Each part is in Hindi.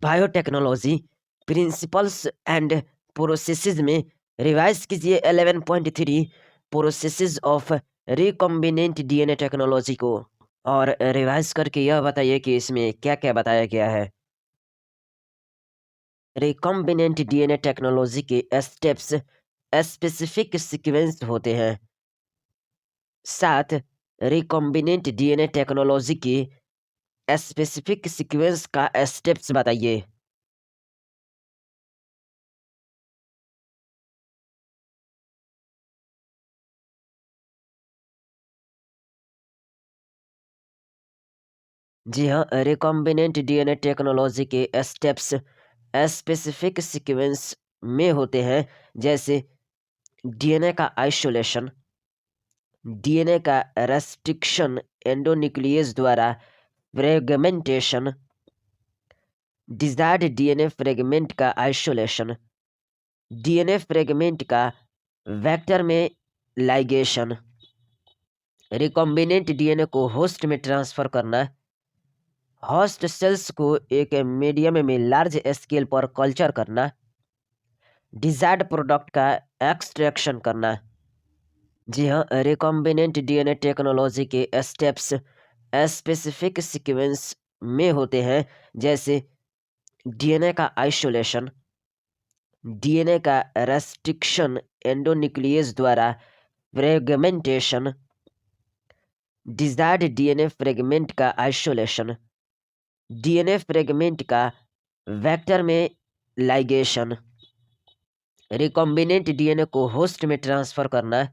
बायोटेक्नोलॉजी प्रिंसिपल्स एंड प्रोसेसेस में रिवाइज कीजिए 11.3 processes of recombinant DNA technology को, और रिवाइज करके यह बताइए कि इसमें क्या क्या बताया गया है। रिकॉम्बिनेंट डीएनए टेक्नोलॉजी के स्टेप्स स्पेसिफिक सीक्वेंस होते हैं। 7 रिकॉम्बिनेंट डीएनए टेक्नोलॉजी की स्पेसिफिक सीक्वेंस का स्टेप्स बताइए। जी हाँ, रिकॉम्बिनेंट डीएनए टेक्नोलॉजी के स्टेप्स स्पेसिफिक सीक्वेंस में होते हैं, जैसे डीएनए का आइसोलेशन, डीएनए का रेस्ट्रिक्शन एंडोन्यूक्लियस द्वारा फ्रेगमेंटेशन, डिजायर्ड डीएनए फ्रेगमेंट का आइसोलेशन, डीएनए फ्रेगमेंट का वेक्टर में लाइगेशन, रिकॉम्बिनेंट डीएनए को होस्ट में ट्रांसफर करना, होस्ट सेल्स को एक मीडियम में लार्ज स्केल पर कल्चर करना, डिजायर्ड प्रोडक्ट का एक्सट्रैक्शन करना। जी हाँ, रिकॉम्बिनेंट डीएनए टेक्नोलॉजी के स्टेप्स स्पेसिफिक सीक्वेंस में होते हैं, जैसे डीएनए का आइसोलेशन, डीएनए का रेस्ट्रिक्शन एंडोन्यूक्लियस द्वारा फ्रेगमेंटेशन, डिजायर्ड डीएनए फ्रेगमेंट का आइसोलेशन, डीएनए फ्रेगमेंट का वेक्टर में लाइगेशन, रिकॉम्बिनेंट डीएनए को होस्ट में ट्रांसफर करना,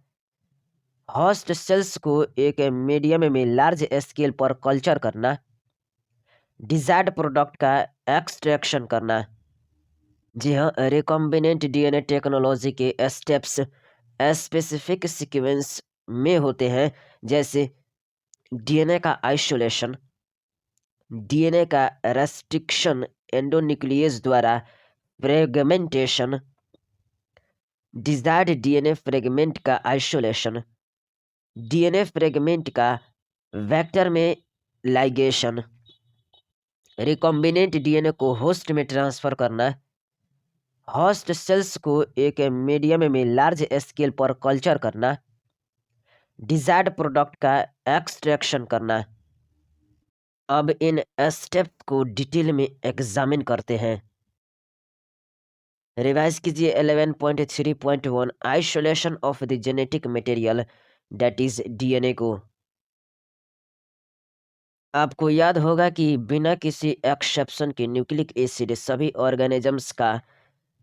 होस्ट सेल्स को एक मीडियम में लार्ज स्केल पर कल्चर करना, डिजायर्ड प्रोडक्ट का एक्सट्रैक्शन करना। जी हाँ, रिकॉम्बिनेंट डीएनए टेक्नोलॉजी के स्टेप्स स्पेसिफिक सीक्वेंस में होते हैं, जैसे डीएनए का आइसोलेशन, डीएनए का रेस्ट्रिक्शन एंडोन्यूक्लियस द्वारा फ्रेगमेंटेशन, डिजायर्ड डीएनए फ्रेगमेंट का आइसोलेशन, डीएनए फ्रेगमेंट का वेक्टर में लाइगेशन, रिकॉम्बिनेंट डीएनए को होस्ट में ट्रांसफर करना, होस्ट सेल्स को एक मीडियम में लार्ज स्केल पर कल्चर करना, डिजायर्ड प्रोडक्ट का एक्सट्रैक्शन करना। अब इन स्टेप को डिटेल में एग्जामिन करते हैं। रिवाइज कीजिए 11.3.1 isolation of the genetic material that is DNA को। आपको याद होगा कि बिना किसी एक्सेप्शन के न्यूक्लिक एसिड सभी ऑर्गेनिजम्स का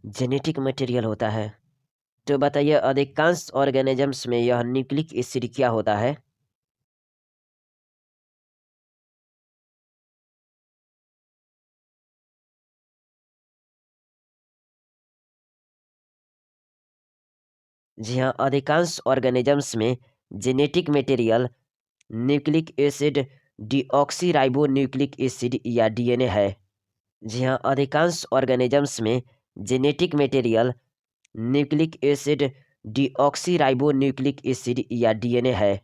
जेनेटिक मटेरियल होता है। तो बताइए, अधिकांश ऑर्गेनिजम्स में यह न्यूक्लिक एसिड क्या होता है? जी हाँ, अधिकांश ऑर्गेनिजम्स में genetic material nucleic acid, deoxy nucleic acid या डीएनए है। जी हाँ, अधिकांश ऑर्गेनिजम्स में genetic material nucleic acid, deoxy nucleic acid या डीएनए है।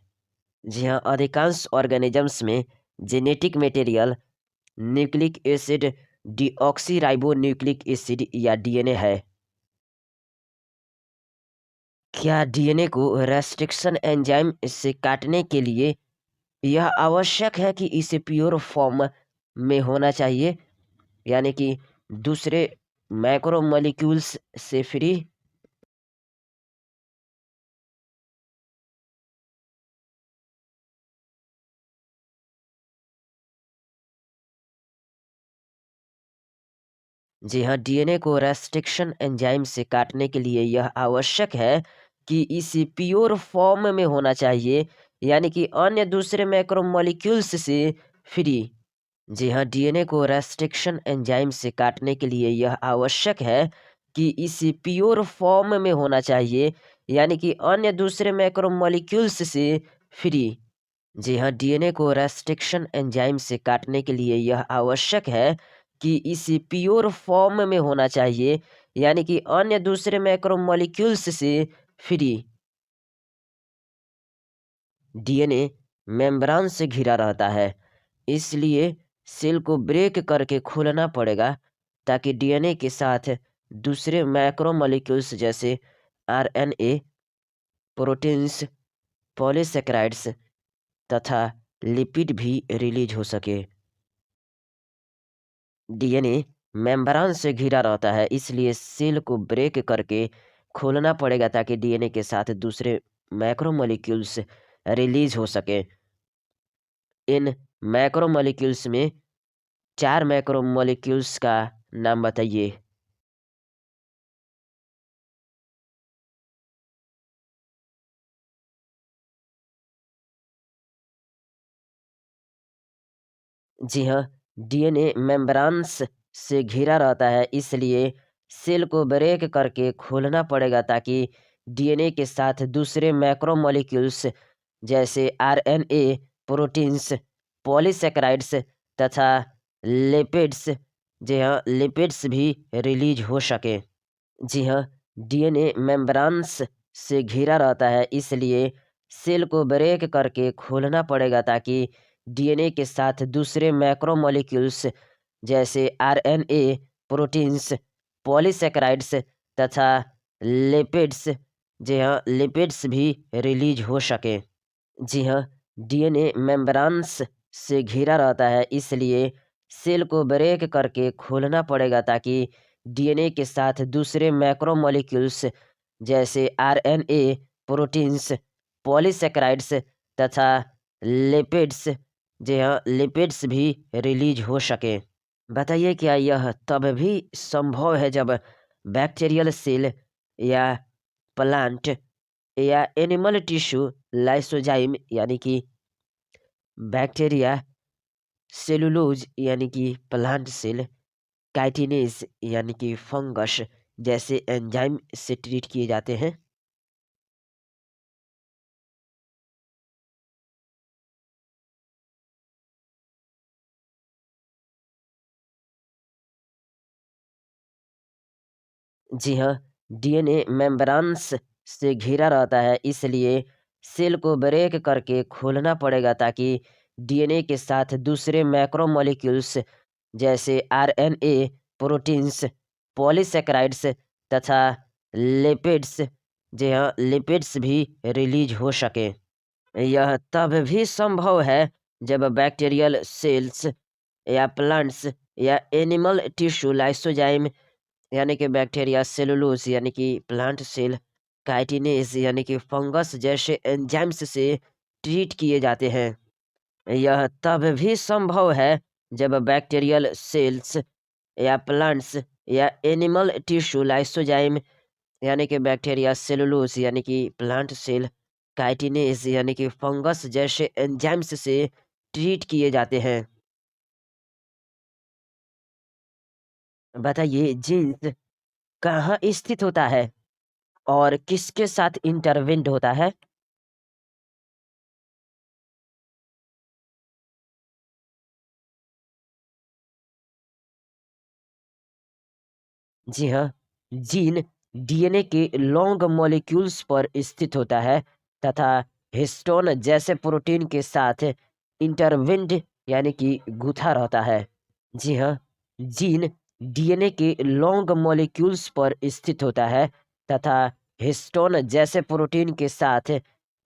जी हाँ, अधिकांश ऑर्गेनिजम्स में genetic material nucleic acid, deoxy nucleic acid या डीएनए है। क्या डीएनए को रेस्ट्रिक्शन एंजाइम से काटने के लिए यह आवश्यक है कि इसे प्योर फॉर्म में होना चाहिए, यानी कि दूसरे मैक्रोमोलिक्यूल्स से फ्री? जी हाँ, डीएनए को रेस्ट्रिक्शन एंजाइम से काटने के लिए यह आवश्यक है कि इसे प्योर फॉर्म में होना चाहिए, यानी कि अन्य दूसरे मैक्रोमोलिक्यूल्स से फ्री। जी हाँ, डीएनए को रेस्ट्रिक्शन एंजाइम से काटने के लिए यह आवश्यक है कि इसे प्योर फॉर्म में होना चाहिए, यानी कि अन्य दूसरे मैक्रोमोलिक्यूल्स से फ्री। जी हाँ, डीएनए को रेस्ट्रिक्शन एंजाइम से काटने के लिए यह आवश्यक है कि इसे प्योर फॉर्म में होना चाहिए, यानी कि अन्य दूसरे मैक्रोमोलिक्यूल्स से फ्री। डीएनए मेम्ब्रेन से घिरा रहता है, इसलिए सेल को ब्रेक करके खोलना पड़ेगा, ताकि डीएनए के साथ दूसरे मैक्रोमोलेक्यूल्स जैसे आरएनए, प्रोटीन्स, पॉलीसेकेराइड्स तथा लिपिड भी रिलीज हो सके। डीएनए मेम्ब्रेन से घिरा रहता है, इसलिए सेल को ब्रेक करके खोलना पड़ेगा ताकि डीएनए के साथ दूसरे मैक्रोमोलेक्यूल्स रिलीज हो सके। इन मैक्रोमोलेक्यूल्स में 4 मैक्रोमोलेक्यूल्स का नाम बताइए। जी हाँ, डीएनए मेम्ब्रेन्स से घिरा रहता है, इसलिए सेल को ब्रेक करके खोलना पड़ेगा ताकि डीएनए के साथ दूसरे मैक्रोमोलेक्यूल्स जैसे आरएनए, प्रोटीन्स, पॉलीसेकेराइड्स तथा लिपिड्स, जी हाँ, लिपिड्स भी रिलीज हो सके। जी हाँ, डीएनए मेम्ब्रेन्स से घिरा रहता है, इसलिए सेल को ब्रेक करके खोलना पड़ेगा ताकि डीएनए के साथ दूसरे मैक्रोमोलेक्यूल्स जैसे आरएनए, प्रोटीन्स, पॉलीसेकेराइड्स तथा लिपिड्स, जी हाँ, लिपिड्स भी रिलीज हो सके। जी हाँ, डीएनए मेम्ब्रेन्स से घिरा रहता है, इसलिए सेल को ब्रेक करके खोलना पड़ेगा ताकि डीएनए के साथ दूसरे मैक्रोमोलेक्यूल्स जैसे आरएनए, प्रोटीन्स, पॉलीसेकेराइड्स तथा लिपिड्स, जी हाँ, लिपिड्स भी रिलीज हो सके। बताइए क्या यह तब भी संभव है जब बैक्टीरियल सेल या प्लांट या एनिमल टिश्यू लाइसोजाइम यानी कि बैक्टीरिया, सेलुलोज यानी कि प्लांट सेल, काइटिनेज यानी कि फंगस जैसे एंजाइम से ट्रीट किए जाते हैं। जी हाँ, डीएनए मेम्ब्रेन्स से घिरा रहता है, इसलिए सेल को ब्रेक करके खोलना पड़ेगा ताकि डीएनए के साथ दूसरे मैक्रोमोलेक्यूल्स जैसे आरएनए, प्रोटीन्स, पॉलीसेकेराइड्स तथा लिपिड्स, जी हाँ, लिपिड्स भी रिलीज हो सके। यह तब भी संभव है जब बैक्टीरियल सेल्स या प्लांट्स या एनिमल टिश्यू लाइसोजाइम यानी कि बैक्टीरिया, सेलुलोज यानी कि प्लांट सेल, काइटिनेज यानी कि फंगस जैसे एंजाइम्स से ट्रीट किए जाते हैं। यह तब भी संभव है जब बैक्टीरियल सेल्स या प्लांट्स या एनिमल टिश्यू लाइसोजाइम यानी कि बैक्टीरिया, सेलुलोज यानी कि प्लांट सेल, काइटिनेज यानी कि फंगस जैसे एंजाइम्स से ट्रीट किए जाते हैं। बताइए जीन्स कहाँ स्थित होता है और किसके साथ इंटरवेंट होता है? जी हाँ, जीन डीएनए के लॉन्ग मॉलिक्यूल्स पर स्थित होता है तथा हिस्टोन जैसे प्रोटीन के साथ इंटरविन्ड यानी कि गुथा रहता है। जी हाँ, जीन डीएनए के लॉन्ग मॉलिक्यूल्स पर स्थित होता है तथा हिस्टोन जैसे प्रोटीन के साथ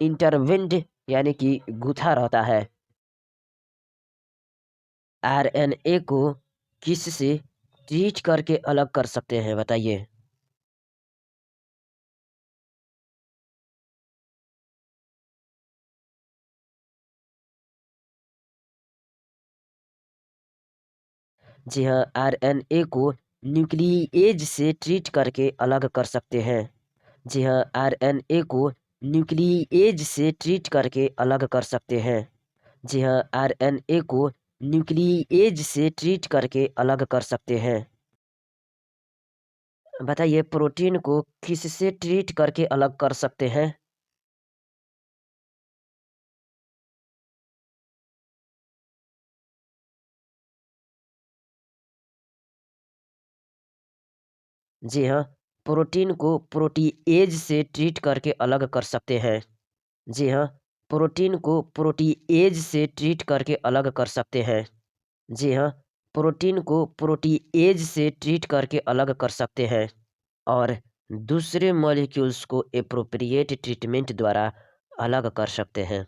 इंटरविन्ड यानी कि गुथा रहता है। आरएनए को किससे ट्रीट करके अलग कर सकते हैं बताइए? जी हाँ, आरएनए को न्यूक्लिएज से ट्रीट करके अलग कर सकते हैं। जी हाँ, आरएनए को न्यूक्लिएज से ट्रीट करके अलग कर सकते हैं। जी हाँ, आरएनए को न्यूक्लिएज से ट्रीट करके अलग कर सकते हैं। बताइए प्रोटीन को किससे ट्रीट करके अलग कर सकते हैं? जी हाँ, प्रोटीन को प्रोटीएज से ट्रीट करके अलग कर सकते हैं। जी हाँ, प्रोटीन को प्रोटीएज से ट्रीट करके अलग कर सकते हैं। जी हाँ, प्रोटीन को प्रोटीएज से ट्रीट करके अलग कर सकते हैं और दूसरे मॉलिक्यूल्स को एप्रोप्रिएट ट्रीटमेंट द्वारा अलग कर सकते हैं।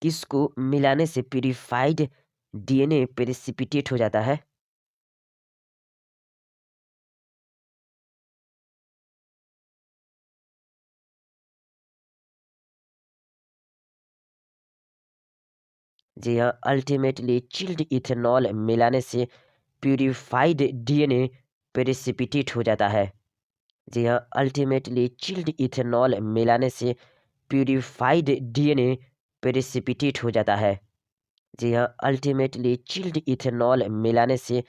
किसको मिलाने से प्यूरिफाइड डीएनए प्रेसिपिटेट हो जाता है? जी हाँ, अल्टीमेटली चिल्ड इथेनॉल मिलाने से प्यूरिफाइड डीएनए प्रेसिपिटेट हो जाता है। जी हाँ, अल्टीमेटली चिल्ड इथेनॉल मिलाने से प्यूरिफाइड डीएनए प्रेसिपिटेट हो जाता है। जी हाँ, अल्टीमेटली चिल्ड इथेनॉल मिलाने से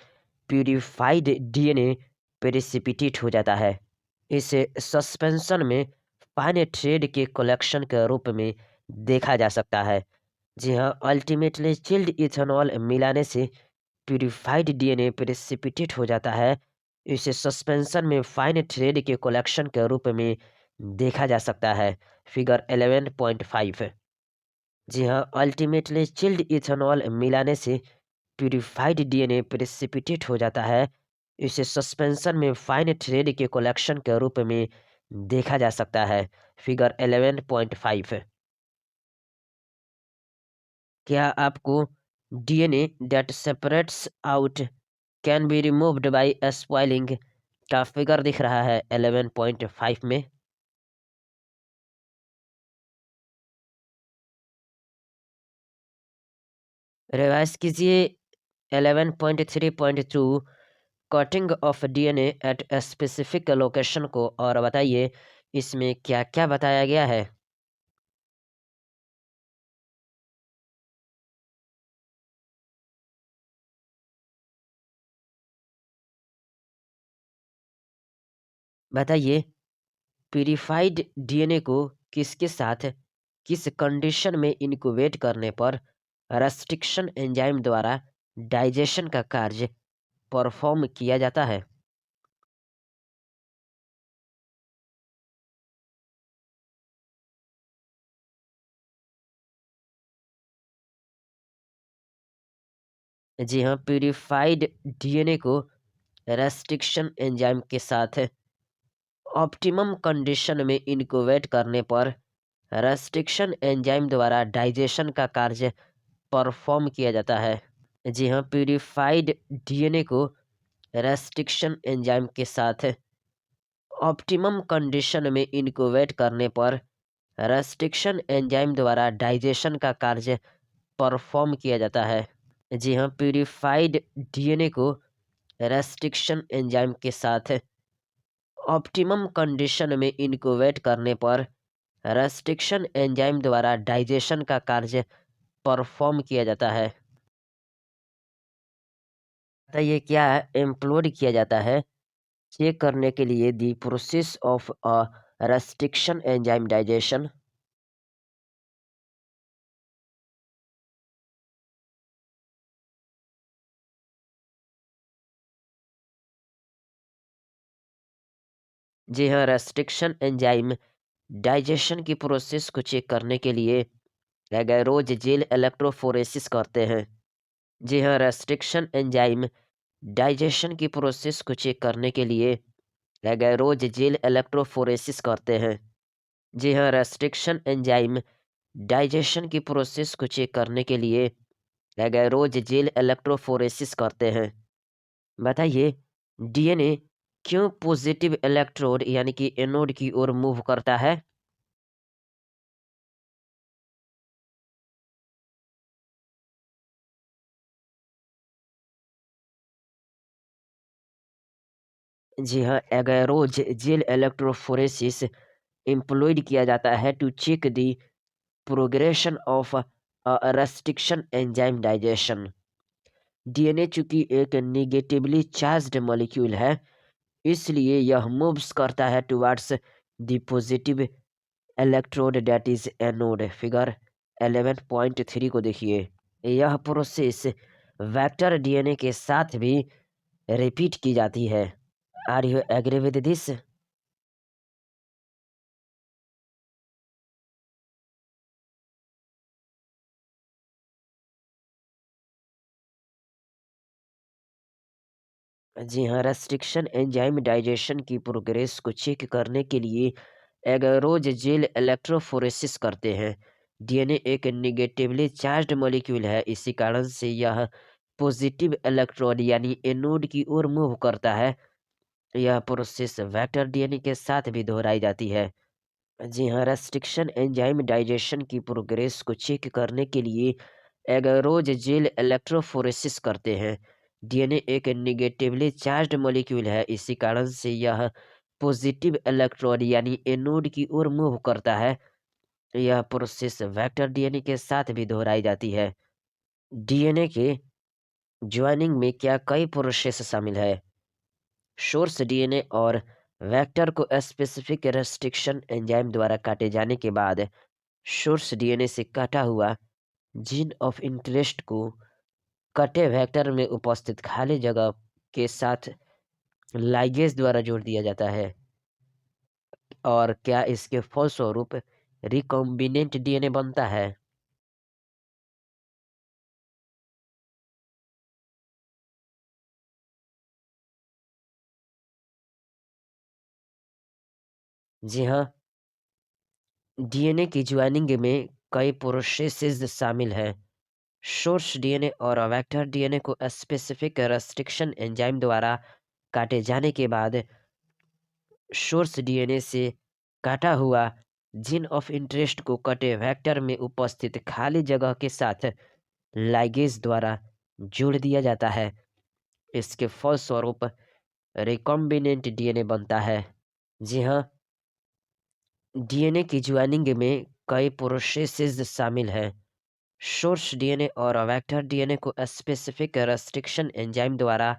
प्यूरिफाइड डीएनए प्रेसिपिटेट हो जाता है। इसे सस्पेंशन में फाइन थ्रेड के कलेक्शन के रूप में देखा जा सकता है। जी हाँ, अल्टीमेटली चिल्ड इथेनॉल मिलाने से प्यूरिफाइड डीएनए प्रेसिपिटेट हो जाता है। इसे सस्पेंशन में फाइन थ्रेड के कलेक्शन के रूप में देखा जा सकता है। फिगर 11.5। जी हाँ, अल्टीमेटली चिल्ड इथेनॉल मिलाने से प्यूरिफाइड डीएनए प्रेसिपिटेट हो जाता है। इसे सस्पेंशन में फाइन थ्रेड के कलेक्शन के रूप में देखा जा सकता है। फिगर 11.5। क्या आपको DNA that separates out can be removed by spoiling का फिगर दिख रहा है 11.5 में? रिवाइज कीजिए 11.3.2 cutting of DNA at a specific location को और बताइए इसमें क्या क्या बताया गया है। बताइए प्यूरिफाइड डीएनए को किसके साथ किस कंडीशन में इनक्यूबेट करने पर रेस्ट्रिक्शन एंजाइम द्वारा डाइजेशन का कार्य परफॉर्म किया जाता है। जी हाँ, प्यूरिफाइड डीएनए को रेस्ट्रिक्शन एंजाइम के साथ ऑप्टिमम कंडीशन में इनक्यूबेट करने पर रेस्ट्रिक्शन एंजाइम द्वारा डाइजेशन का कार्य परफॉर्म किया जाता है। जी हाँ, प्यूरिफाइड डीएनए को रेस्ट्रिक्शन एंजाइम के साथ ऑप्टिमम कंडीशन में इनक्यूबेट करने पर रेस्ट्रिक्शन एंजाइम द्वारा डाइजेशन का कार्य परफॉर्म किया जाता है। जी हाँ, प्यूरिफाइड डीएनए को रेस्ट्रिक्शन एंजाइम के साथ ऑप्टिमम कंडीशन में इनक्यूबेट करने पर रेस्ट्रिक्शन एंजाइम द्वारा डाइजेशन का कार्य परफॉर्म किया जाता है। बताइए क्या एम्प्लॉयड किया जाता है चेक करने के लिए the process of a restriction enzyme digestion? जी हाँ, रेस्ट्रिक्शन एंजाइम डाइजेशन की प्रोसेस को चेक करने के लिए एगैरोज जेल इलेक्ट्रोफोरेसिस करते हैं। जी हाँ, रेस्ट्रिक्शन एंजाइम डाइजेशन की प्रोसेस को चेक करने के लिए एगैरोज जेल इलेक्ट्रोफोरेसिस करते हैं। जी हाँ, रेस्ट्रिक्शन एंजाइम डाइजेशन की प्रोसेस को चेक करने के लिए एगैरोज जेल इलेक्ट्रोफोरेसिस करते हैं। बताइए डीएनए क्यों पॉजिटिव इलेक्ट्रोड यानी कि एनोड की ओर मूव करता है? जी हाँ, एगैरोज जेल इलेक्ट्रोफोरेसिस एम्प्लॉयड किया जाता है to check the progression of restriction enzyme digestion. DNA चूंकि एक निगेटिवली चार्ज्ड मॉलिक्यूल है, इसलिए यह मूव्स करता है towards the positive electrode that is anode. Figure 11.3 को देखिए। यह प्रोसेस वेक्टर डीएनए के साथ भी रिपीट की जाती है। Are you agree with this? जी हाँ, रेस्ट्रिक्शन एंजाइम डाइजेशन की प्रोग्रेस को चेक करने के लिए एगरोज जेल इलेक्ट्रोफोरेसिस करते हैं। डीएनए एक निगेटिवली चार्ज्ड मॉलिक्यूल है, इसी कारण से यह पॉजिटिव इलेक्ट्रोड यानी एनोड की ओर मूव करता है। यह प्रोसेस वेक्टर डीएनए के साथ भी दोहराई जाती है। जी हाँ, रेस्ट्रिक्शन एंजाइम डाइजेशन की प्रोग्रेस को चेक करने के लिए एगरोज जेल इलेक्ट्रोफोरेसिस करते हैं। डीएनए एक निगेटिवली चार्ज्ड मॉलिक्यूल है, इसी कारण से यह पॉजिटिव इलेक्ट्रोड यानी एनोड की ओर मूव करता है। यह प्रोसेस वेक्टर डीएनए के साथ भी दोहराई जाती है। डीएनए के ज्वाइनिंग में क्या कई प्रोसेस शामिल है? सोर्स डीएनए और वेक्टर को स्पेसिफिक रेस्ट्रिक्शन एंजाइम द्वारा काटे जाने के बाद सोर्स डीएनए से कटा हुआ जीन ऑफ इंटरेस्ट को कटे वेक्टर में उपस्थित खाली जगह के साथ लाइगेज द्वारा जोड़ दिया जाता है। और क्या इसके फलस्वरूप रिकॉम्बिनेंट डीएनए बनता है? जी हाँ, डीएनए की ज्वाइनिंग में कई प्रोसेसेस शामिल हैं। सोर्स डीएनए और वेक्टर डीएनए को स्पेसिफिक रेस्ट्रिक्शन एंजाइम द्वारा काटे जाने के बाद सोर्स डीएनए से काटा हुआ जीन ऑफ इंटरेस्ट को कटे वेक्टर में उपस्थित खाली जगह के साथ लाइगेज द्वारा जोड़ दिया जाता है। इसके फलस्वरूप रिकॉम्बिनेंट डीएनए बनता है। जी हाँ, डीएनए की ज्वाइनिंग में कई प्रोसेसेस शामिल हैं। सोर्स डीएनए और वेक्टर डीएनए को स्पेसिफिक रेस्ट्रिक्शन एंजाइम द्वारा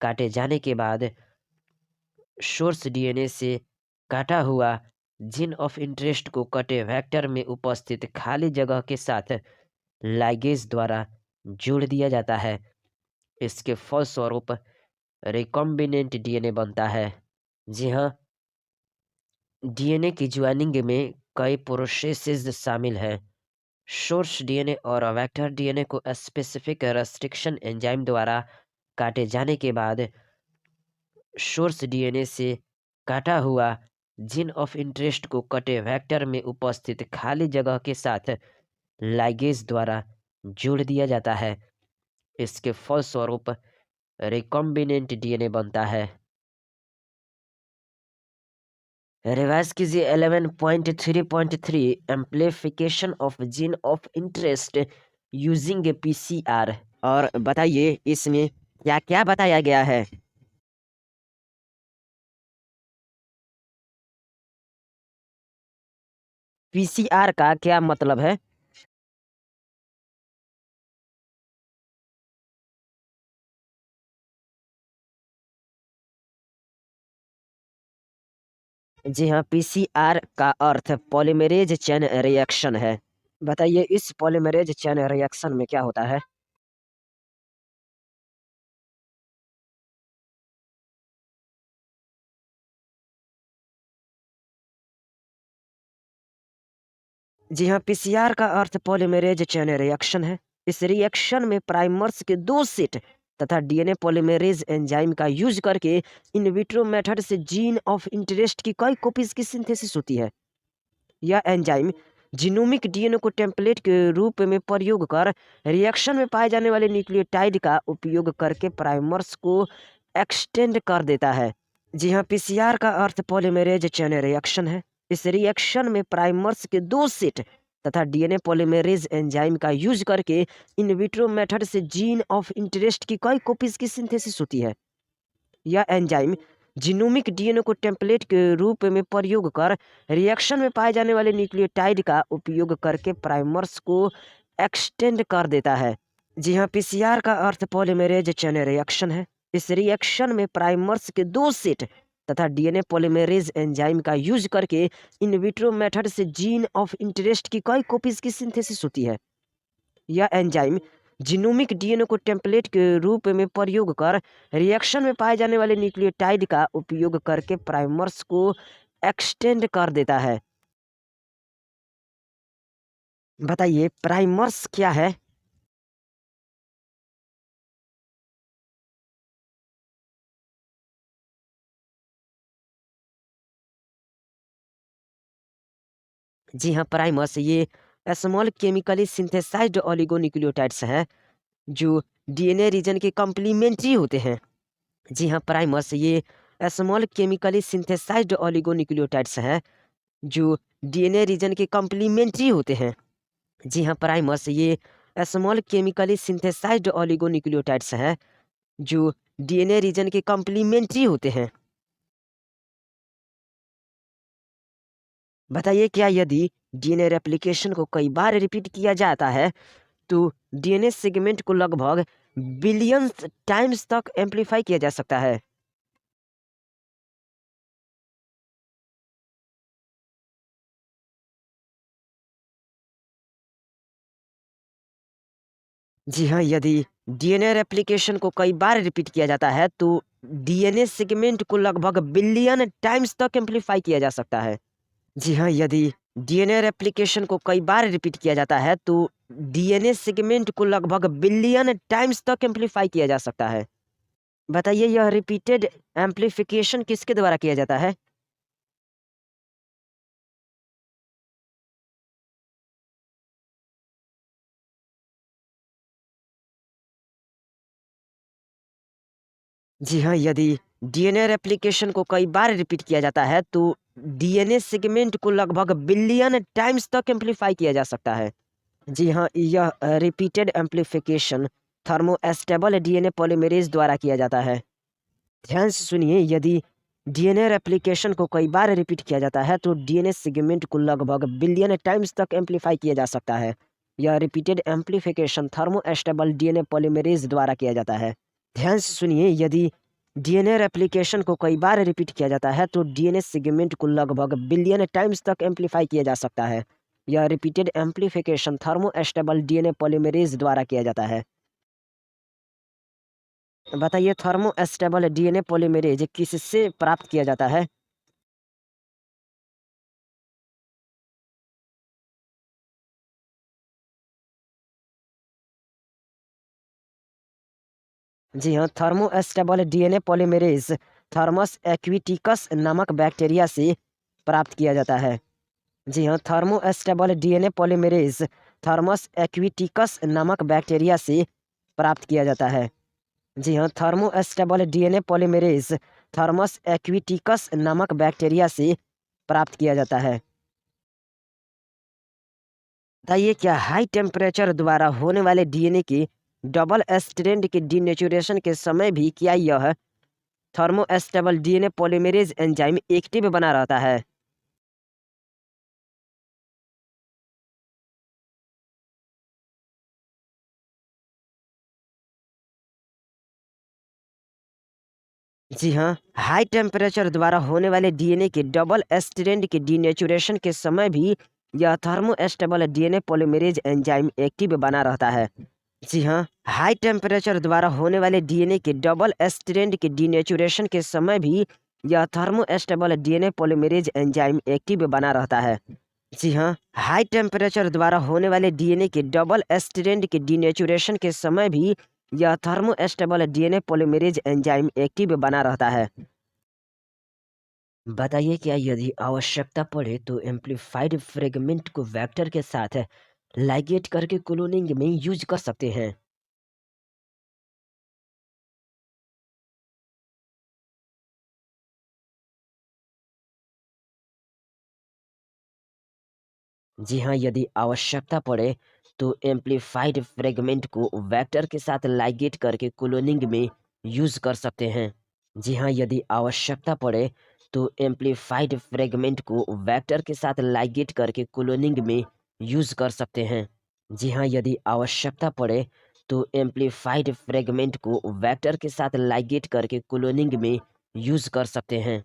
काटे जाने के बाद सोर्स डीएनए से काटा हुआ जीन ऑफ इंटरेस्ट को कटे वेक्टर में उपस्थित खाली जगह के साथ लाइगेज द्वारा जोड़ दिया जाता है। इसके फलस्वरूप रिकॉम्बिनेंट डीएनए बनता है। जी हाँ, डीएनए की ज्वाइनिंग में कई प्रोसेसेस शामिल हैं। सोर्स डीएनए और वेक्टर डीएनए को स्पेसिफिक रेस्ट्रिक्शन एंजाइम द्वारा काटे जाने के बाद सोर्स डीएनए से काटा हुआ जीन ऑफ इंटरेस्ट को कटे वेक्टर में उपस्थित खाली जगह के साथ लाइगेज द्वारा जोड़ दिया जाता है। इसके फलस्वरूप रिकॉम्बिनेंट डीएनए बनता है। रिवाइज कीजिए 11.3.3 amplification of gene of interest using PCR. और बताइए इसमें क्या क्या बताया गया है? पीसीआर का क्या मतलब है? जी हाँ, पीसीआर का अर्थ पॉलीमरेज चेन रिएक्शन है। बताइए इस पॉलीमरेज चेन रिएक्शन में क्या होता है? जी हाँ, पीसीआर का अर्थ पॉलीमरेज चेन रिएक्शन है। इस रिएक्शन में प्राइमर्स के दो सेट तथा डीएनए पॉलीमरेज एंजाइम का यूज करके इन विट्रो मेथड से जीन ऑफ इंटरेस्ट की कई कॉपीज की सिंथेसिस होती है। यह एंजाइम जीनोमिक डीएनए को टेम्पलेट के रूप में प्रयोग कर रिएक्शन में पाए जाने वाले न्यूक्लियोटाइड का उपयोग करके प्राइमर्स को एक्सटेंड कर देता है। जी हाँ, पीसीआर का अर्थ पॉलीमरेज चेन रिएक्शन है। इस रिएक्शन में प्राइमर्स के दो सेट तथा डीएनए पॉलीमरेज एंजाइम का यूज करके इन विट्रो मेथड से जीन ऑफ इंटरेस्ट की कई कॉपीज की सिंथेसिस होती है। यह एंजाइम जीनोमिक डीएनए को टेम्पलेट के रूप में प्रयोग कर रिएक्शन में पाए जाने वाले न्यूक्लियोटाइड का उपयोग करके प्राइमर्स को एक्सटेंड कर देता है। जी हाँ, पीसीआर का अर्थ पॉलीमरेज चेन रिएक्शन है। इस रिएक्शन में प्राइमर्स के दो सेट तथा डीएनए पॉलीमरेज एंजाइम का यूज करके इन विट्रो मेथड से जीन ऑफ इंटरेस्ट की कई कॉपीज की सिंथेसिस होती है। यह एंजाइम जीनोमिक डीएनए को टेम्पलेट के रूप में प्रयोग कर रिएक्शन में पाए जाने वाले न्यूक्लियोटाइड का उपयोग करके प्राइमर्स को एक्सटेंड कर देता है। बताइए प्राइमर्स क्या है? जी हाँ, प्राइमर्स ये स्मॉल केमिकली सिंथेसाइज्ड ओलिगोन्यूक्लियोटाइड्स हैं जो डीएनए रीजन के कॉम्प्लीमेंट्री होते हैं। जी हाँ, प्राइमर्स ये स्मॉल केमिकली सिंथेसाइज्ड ओलिगोन्यूक्लियोटाइड्स हैं जो डीएनए रीजन के कॉम्प्लीमेंट्री होते हैं। जी हाँ, प्राइमर्स ये स्मॉल केमिकली सिंथेसाइज्ड ओलिगोन्यूक्लियोटाइड्स हैं जो डीएनए रीजन के कॉम्प्लीमेंट्री होते हैं। बताइए क्या यदि डीएनए रेप्लिकेशन को कई बार रिपीट किया जाता है तो डीएनए सेगमेंट को लगभग बिलियंस टाइम्स तक एम्पलीफाई किया जा सकता है। जी हाँ, यदि डीएनए रेप्लिकेशन को कई बार रिपीट किया जाता है तो डीएनए सेगमेंट को लगभग बिलियन टाइम्स तक एम्पलीफाई किया जा सकता है। जी हाँ, यदि डीएनए रेप्लिकेशन को कई बार रिपीट किया जाता है तो डीएनए सेगमेंट को लगभग बिलियन टाइम्स तक एम्पलीफाई किया जा सकता है। बताइए यह रिपीटेड एम्पलीफिकेशन किसके द्वारा किया जाता है? जी हाँ, यदि डीएनए रेप्लिकेशन को कई बार रिपीट किया जाता है तो डीएनए सेगमेंट को लगभग बिलियन टाइम्स तक एम्पलीफाई किया जा सकता है। जी हाँ, यह repeated amplification thermostable DNA polymerase द्वारा किया जाता है। ध्यान से सुनिए, यदि डीएनए रेप्लिकेशन को कई बार रिपीट किया जाता है तो डीएनए सेगमेंट को लगभग बिलियन टाइम्स तक एम्पलीफाई किया जा सकता है। यह repeated amplification thermostable DNA polymerase द्वारा किया जाता है। ध्यान से सुनिए, यदि डीएनए रेप्लिकेशन को कई बार रिपीट किया जाता है तो डीएनए सेगमेंट को लगभग बिलियन टाइम्स तक एम्पलीफाई किया जा सकता है। यह repeated amplification thermostable DNA polymerase द्वारा किया जाता है। बताइए थर्मोस्टेबल डीएनए पॉलीमरेज किससे प्राप्त किया जाता है? जी हाँ, थर्मोस्टेबल डीएनए पॉलीमरेज थर्मस एक्विटिकस नामक बैक्टीरिया से प्राप्त किया जाता है। जी हाँ, थर्मोस्टेबल डीएनए पॉलीमरेज थर्मस एक्विटिकस नामक बैक्टीरिया से प्राप्त किया जाता है। जी हाँ, थर्मोस्टेबल डीएनए पॉलीमरेज थर्मस एक्विटिकस नामक बैक्टीरिया से प्राप्त किया जाता है। बताइए क्या हाई टेम्परेचर द्वारा होने वाले डीएनए की डबल स्ट्रैंड के डीनेचुरेशन के समय भी क्या यह thermostable DNA polymerase enzyme active बना रहता है? जी हाँ, हाई टेम्परेचर द्वारा होने वाले डीएनए के डबल स्ट्रैंड के डीनेचुरेशन के समय भी यह thermostable DNA polymerase enzyme active बना रहता है। जी हाँ, हाई टेम्परेचर द्वारा होने वाले डीएनए के डबल स्ट्रैंड के डीनेचुरेशन के समय भी यह thermostable DNA polymerase enzyme active बना रहता है। जी हाँ, हाई टेम्परेचर द्वारा होने वाले डीएनए के डबल स्ट्रैंड के डीनेचुरेशन के समय भी यह thermostable DNA polymerase enzyme active बना रहता है। बताइए क्या यदि आवश्यकता पड़े तो एम्प्लीफाइड फ्रेगमेंट को वेक्टर के साथ लाइगेट करके क्लोनिंग में यूज कर सकते हैं? जी हाँ, यदि आवश्यकता पड़े तो एम्प्लीफाइड फ्रेगमेंट को वेक्टर के साथ लाइगेट करके क्लोनिंग में यूज कर सकते हैं। जी हाँ, यदि आवश्यकता पड़े तो एम्प्लीफाइड फ्रेगमेंट को वेक्टर के साथ लाइगेट करके क्लोनिंग में यूज कर सकते हैं। जी हाँ, यदि आवश्यकता पड़े तो एम्प्लीफाइड फ्रेगमेंट को वेक्टर के साथ लाइगेट करके क्लोनिंग में यूज कर सकते हैं।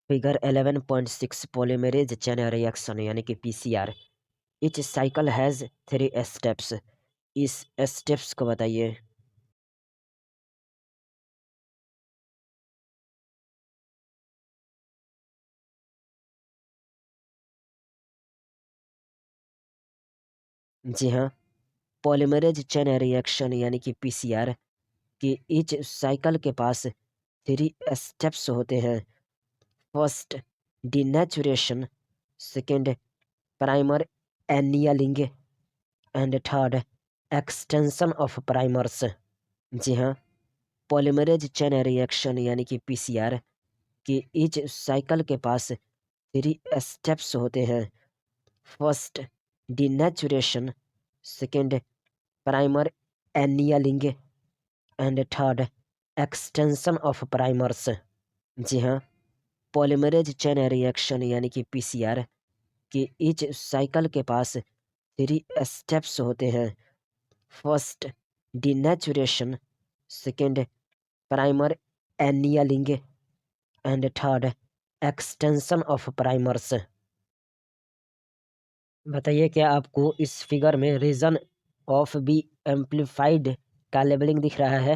फिगर 11.6 पॉलीमरेज चेन रिएक्शन यानी कि PCR. Etch cycle has 3 steps. इस स्टेप्स को बताइए। जी हाँ, पॉलीमरेज चेन रिएक्शन यानी कि पीसीआर कि ईच साइकिल के पास 3 स्टेप्स होते हैं। First, denaturation, second primer annealing and third extension of primers. जी हाँ, पॉलीमरेज चेन रिएक्शन यानी कि पीसीआर के इच साइकिल के पास 3 स्टेप्स होते हैं। First denaturation, second primer annealing and third extension of primers. जी हाँ, पॉलीमरेज चेन रिएक्शन यानी कि पीसीआर के इच साइकिल के पास 3 स्टेप्स होते हैं। First denaturation, second primer annealing and third extension of primers. बताइए, क्या आपको इस फिगर में रीजन ऑफ बी एम्प्लीफाइड का लेबलिंग दिख रहा है?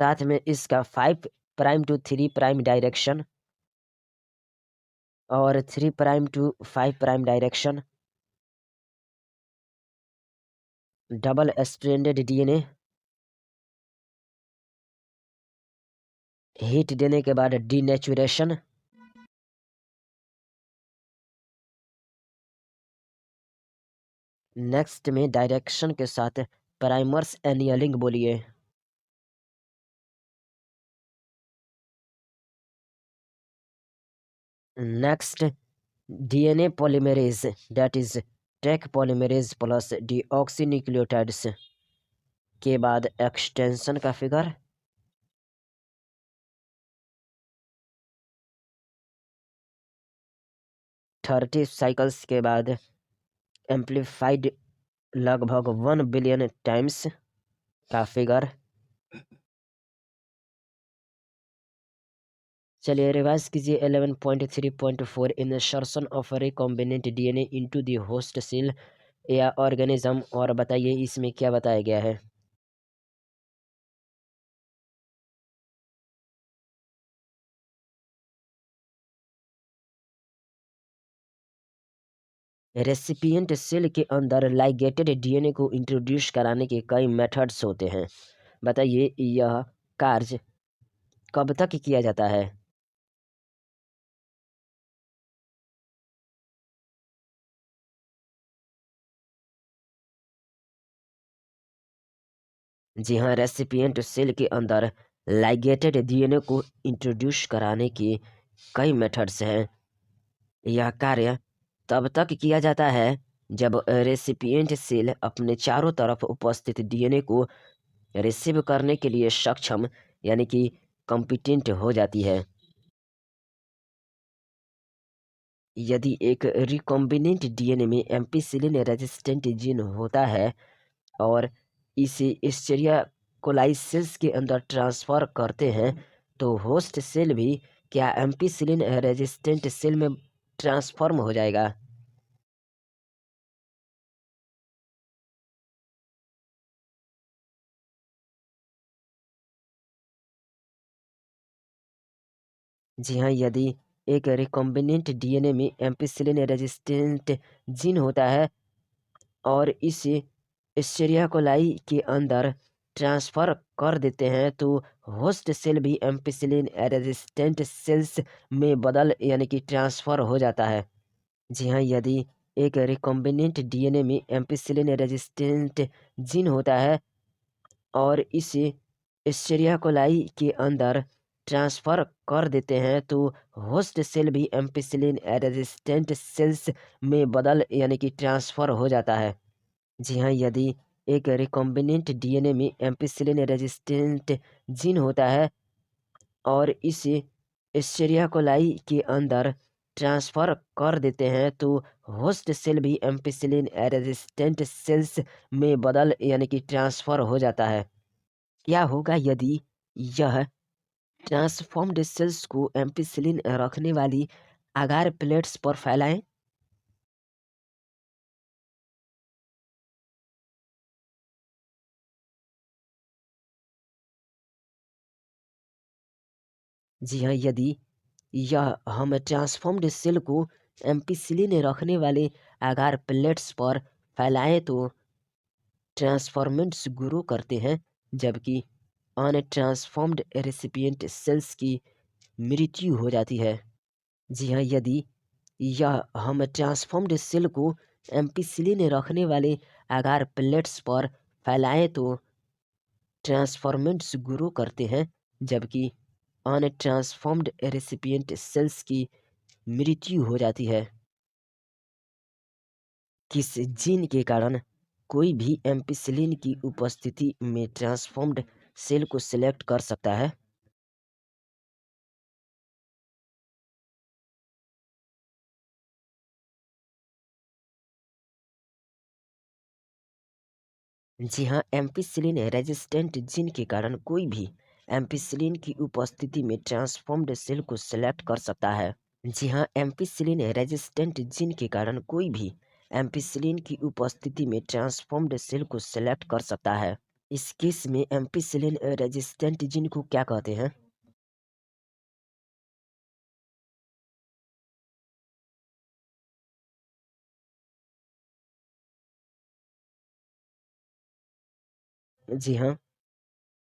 साथ में इसका 5' to 3' डायरेक्शन और 3' to 5' direction, double stranded DNA, heat देने के बाद डीनेचुरेशन, नेक्स्ट में डायरेक्शन के साथ प्राइमर्स एनियलिंग बोलिए। Next DNA polymerase that is Taq polymerase plus deoxynucleotides के बाद एक्सटेंशन का फिगर, 30 साइकिल्स के बाद एम्प्लीफाइड लगभग 1 बिलियन टाइम्स का फिगर। चलिए रिवाइज कीजिए 11.3.4 insertion of recombinant DNA into the host cell या ऑर्गेनिज्म, और बताइए इसमें क्या बताया गया है। रेसिपिएंट सेल के अंदर लाइगेटेड डीएनए को इंट्रोड्यूस कराने के कई मेथड्स होते हैं। बताइए यह कार्य कब तक किया जाता है? जी हाँ, रेसिपिएंट सेल के अंदर लाइगेटेड डीएनए को इंट्रोड्यूस कराने के कई मेथड्स हैं। यह कार्य तब तक किया जाता है जब रेसिपिएंट सेल अपने चारों तरफ उपस्थित डीएनए को रिसीव करने के लिए सक्षम यानी कि कॉम्पिटेंट हो जाती है। यदि एक रिकॉम्बिनेंट डीएनए में एम्पिसिलिन रेजिस्टेंट जीन होता है और इसे एस्चेरिया कोलाई सेल्स के अंदर ट्रांसफर करते हैं, तो होस्ट सेल भी क्या एम्पिसिलिन रेजिस्टेंट सेल में ट्रांसफॉर्म हो जाएगा? जी हाँ, यदि एक रिकॉम्बिनेंट डीएनए में एम्पिसिलिन रेजिस्टेंट जीन होता है और इसे एस्चेरिया कोलाई के अंदर ट्रांसफर कर देते हैं, तो होस्ट सेल भी एम्पिसिलिन रेजिस्टेंट सेल्स में बदल यानी कि ट्रांसफर हो जाता है। जी हाँ, यदि एक रिकॉम्बिनेंट डीएनए में एम्पिसिलिन रेजिस्टेंट जीन होता है और इसे एस्चेरिया कोलाई के अंदर ट्रांसफर कर देते हैं, तो होस्ट सेल भी एम्पिसिलिन रेजिस्टेंट सेल्स में बदल यानी कि ट्रांसफर हो जाता है। जी हाँ, यदि एक रिकॉम्बिनेंट डीएनए में एम्पिसिलिन रेजिस्टेंट जीन होता है और इसे एस्चेरिया कोलाई के अंदर ट्रांसफर कर देते हैं, तो होस्ट सेल भी एम्पिसिलिन रेजिस्टेंट सेल्स में बदल यानी कि ट्रांसफर हो जाता है। क्या होगा यदि यह ट्रांसफॉर्म्ड सेल्स को एम्पिसिलिन रखने वाली अगार प्लेट्स पर फैलाएं? जी हाँ, यदि यह हम ट्रांसफॉर्म्ड सेल को एम्पिसिलिन रखने वाले अगार प्लेट्स पर फैलाएं, तो ट्रांसफॉर्मेंट्स ग्रो करते हैं, जबकि अनट्रांसफॉर्म्ड रेसिपिएंट सेल्स की मृत्यु हो जाती है। जी हाँ, यदि यह हम ट्रांसफ़ॉर्म्ड सेल को एम्पिसिलिन रखने वाले अगार प्लेट्स पर फैलाएँ तो ट्रांसफ़ॉर्मेंट्स ग्रो करते हैं, जबकि अनट्रांसफ़ॉर्म्ड रेसिपिएंट सेल्स की मृत्यु हो जाती है। किस जीन के कारण कोई भी एम्पिसिलिन की उपस्थिति में ट्रांसफ़ॉर्म्ड सेल को सेलेक्ट कर सकता है? जी हाँ, एम्पिसिलिन रेजिस्टेंट जीन के कारण कोई भी एम्पिसिलिन की उपस्थिति में ट्रांसफ़ॉर्म्ड सेल को सेलेक्ट कर सकता है। जी हाँ, एम्पिसिलिन रेजिस्टेंट जीन के कारण कोई भी एम्पिसिलिन की उपस्थिति में ट्रांसफ़ॉर्म्ड सेल को सेलेक्ट कर सकता है। इस केस में एम्पिसिलिन रेजिस्टेंट जीन को क्या कहते हैं? जी हाँ,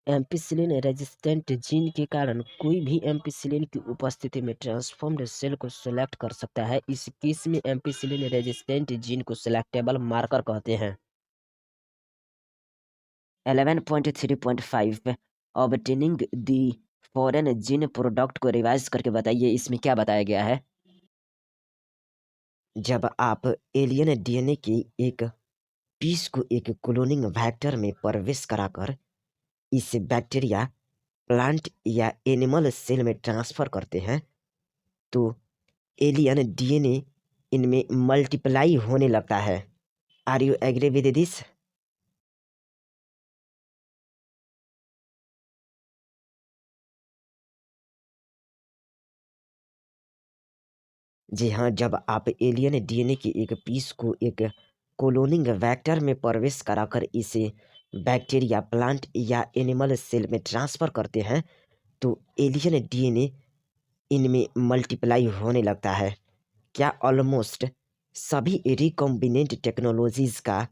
एम्पिसिलिन रेजिस्टेंट जीन के कारण कोई भी एम्पिसिलिन की उपस्थिति में ट्रांसफ़ॉर्म्ड सेल को सेलेक्ट कर सकता है। इस केस में एम्पिसिलिन रेजिस्टेंट जीन को सेलेक्टेबल मार्कर कहते हैं। 11.3.5 obtaining the foreign gene product को रिवाइज करके बताइए, इसमें क्या बताया गया है? जब आप एलियन डीएनए की एक पीस को एक क्लोनिंग वेक्टर में प्रवेश कराकर इसे बैक्टीरिया, प्लांट या एनिमल सेल में ट्रांसफर करते हैं तो एलियन डीएनए इनमें मल्टीप्लाई होने लगता है। Are you agree with this? जी हाँ, जब आप एलियन डीएनए की एक पीस को एक क्लोनिंग वेक्टर में प्रवेश कराकर इसे बैक्टीरिया, प्लांट या एनिमल सेल में ट्रांसफर करते हैं तो एलियन डीएनए इनमें मल्टीप्लाई होने लगता है। क्या ऑलमोस्ट सभी रिकॉम्बिनेंट टेक्नोलॉजीज का